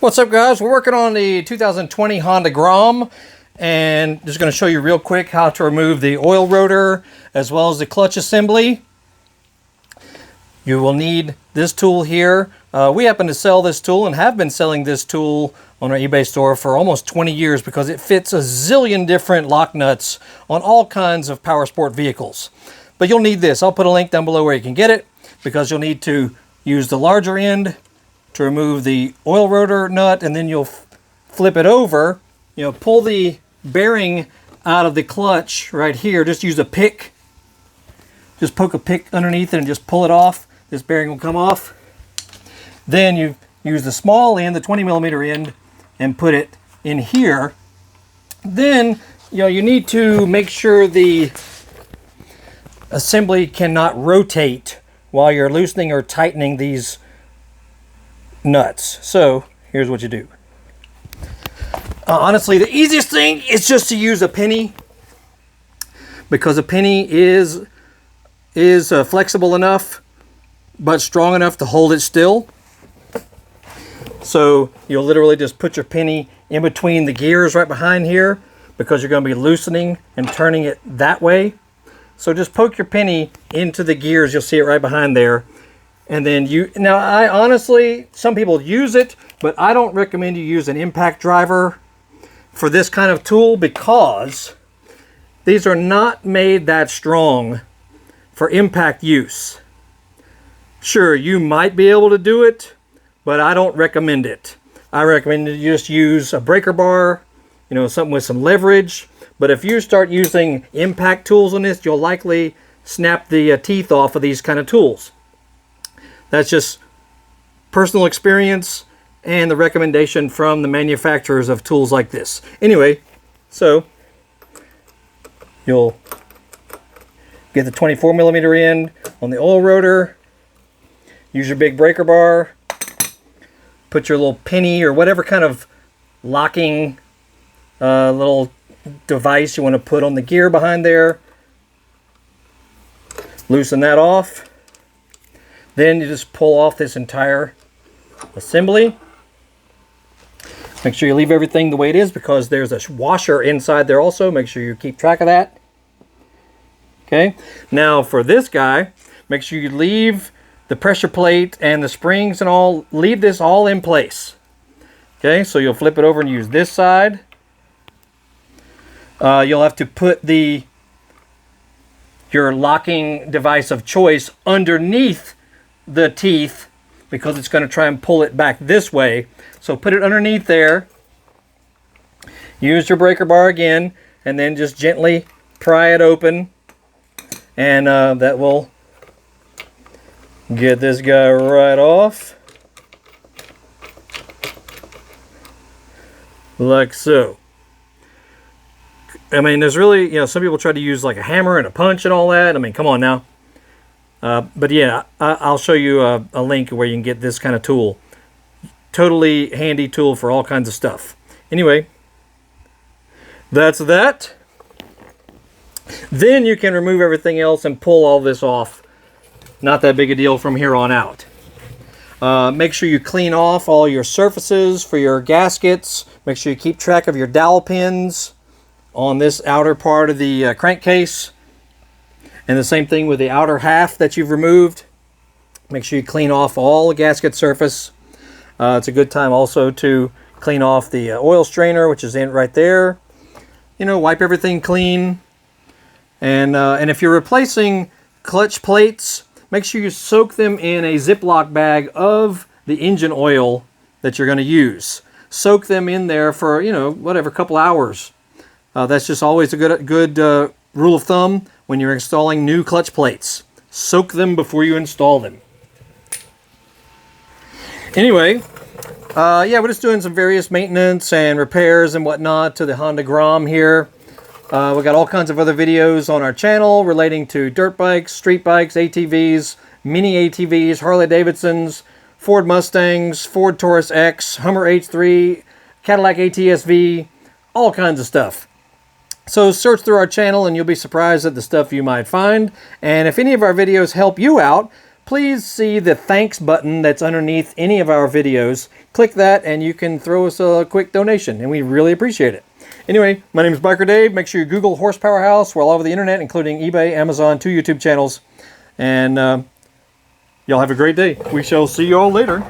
What's up, guys? We're working on the 2020 Honda Grom, and just going to show you real quick how to remove the oil rotor as well as the clutch assembly. You will need this tool here. We happen to sell this tool and have been selling this tool on our eBay store for almost 20 years because it fits a zillion different lock nuts on all kinds of power sport vehicles. But you'll need this. I'll put a link down below where you can get it, because you'll need to use the larger end to remove the oil rotor nut, and then you'll flip it over. You know, pull the bearing out of the clutch right here. Just use a pick. Just poke a pick underneath it and just pull it off. This bearing will come off. Then you use the small end, the 20mm end, and put it in here. Then you need to make sure the assembly cannot rotate while you're loosening or tightening these nuts. So here's what you do. Honestly, the easiest thing is just to use a penny, because a penny is flexible enough but strong enough to hold it still. So you'll literally just put your penny in between the gears right behind here, because you're going to be loosening and turning it that way. So just poke your penny into the gears. You'll see it right behind there. And then I honestly, some people use it, but I don't recommend you use an impact driver for this kind of tool, because these are not made that strong for impact use. Sure, you might be able to do it, but I don't recommend it. I recommend you just use a breaker bar, something with some leverage. But if you start using impact tools on this, you'll likely snap the teeth off of these kind of tools. That's just personal experience and the recommendation from the manufacturers of tools like this. Anyway, so you'll get the 24mm end on the oil rotor, use your big breaker bar, put your little penny or whatever kind of locking little device you want to put on the gear behind there, loosen that off. Then you just pull off this entire assembly. Make sure you leave everything the way it is, because there's a washer inside there also. Make sure you keep track of that. Okay, now for this guy, make sure you leave the pressure plate and the springs and all, leave this all in place. Okay, so you'll flip it over and use this side. You'll have to put your locking device of choice underneath the teeth, because it's going to try and pull it back this way. So put it underneath there. Use your breaker bar again, and then just gently pry it open, and that will get this guy right off, like so. I mean, there's really, some people try to use like a hammer and a punch and all that. I mean, come on now. But yeah, I'll show you a link where you can get this kind of tool. Totally handy tool for all kinds of stuff. Anyway, that's that. Then you can remove everything else and pull all this off. Not that big a deal from here on out. Make sure you clean off all your surfaces for your gaskets. Make sure you keep track of your dowel pins on this outer part of the crankcase. And the same thing with the outer half that you've removed. Make sure you clean off all the gasket surface. It's a good time also to clean off the oil strainer, which is in right there. Wipe everything clean. And if you're replacing clutch plates, make sure you soak them in a Ziploc bag of the engine oil that you're going to use. Soak them in there for, whatever, couple hours. That's just always a good rule of thumb when you're installing new clutch plates. Soak them before you install them. Anyway, yeah, we're just doing some various maintenance and repairs and whatnot to the Honda Grom here. We got all kinds of other videos on our channel relating to dirt bikes, street bikes, ATVs, mini ATVs, Harley Davidsons, Ford Mustangs, Ford Taurus X, Hummer H3, Cadillac ATS-V, all kinds of stuff. So search through our channel and you'll be surprised at the stuff you might find. And if any of our videos help you out, please see the thanks button that's underneath any of our videos. Click that and you can throw us a quick donation, and we really appreciate it. Anyway, my name is Biker Dave. Make sure you Google Horsepower House. We're all over the internet, including eBay, Amazon, 2 YouTube channels. And y'all have a great day. We shall see you all later.